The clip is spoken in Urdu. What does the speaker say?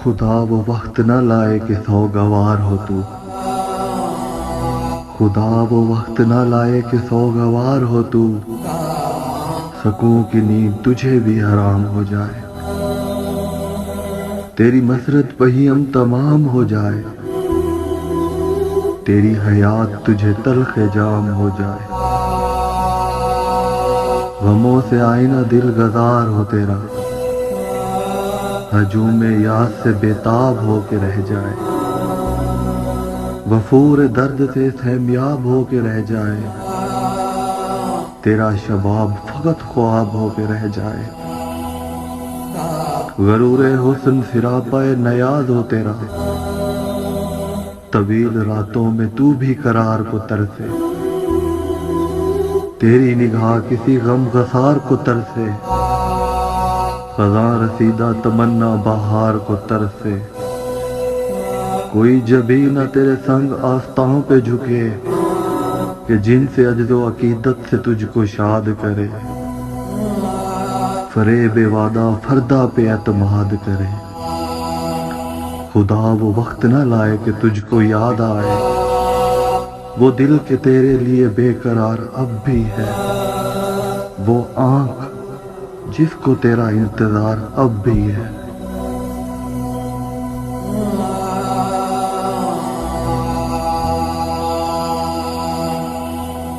خدا وہ وقت نہ لائے کہ سوگوار ہو تو، خدا وہ وقت نہ لائے کہ سوگوار ہو تو، سکوں کی نیند تجھے بھی حرام ہو جائے، تیری مسرت پہ ہی ہم تمام ہو جائے، تیری حیات تجھے تلخ جام ہو جائے، غموں سے آئینہ دل گزار ہو تیرا، ہجوم یاد سے بےتاب ہو کے رہ جائے، وفور درد سے سہمیاب ہو کے رہ جائے، تیرا شباب فقط خواب ہو کے رہ جائے، غرور حسن سراپا نیاز ہو تیرا، طویل راتوں میں تو بھی قرار کو ترسے، تیری نگاہ کسی غم غسار کو ترسے، خزاں رسیدہ تمنا بہار کو ترسے، کوئی جبھی نہ تیرے سنگ آستاؤں پہ جھکے کہ جن سے عجز و عقیدت سے تجھ کو شاد کرے، فریب وعدہ فردا پہ اعتماد کرے، خدا وہ وقت نہ لائے کہ تجھ کو یاد آئے، وہ دل کے تیرے لیے بے قرار اب بھی ہے، وہ آنکھ جس کو تیرا انتظار اب بھی ہے۔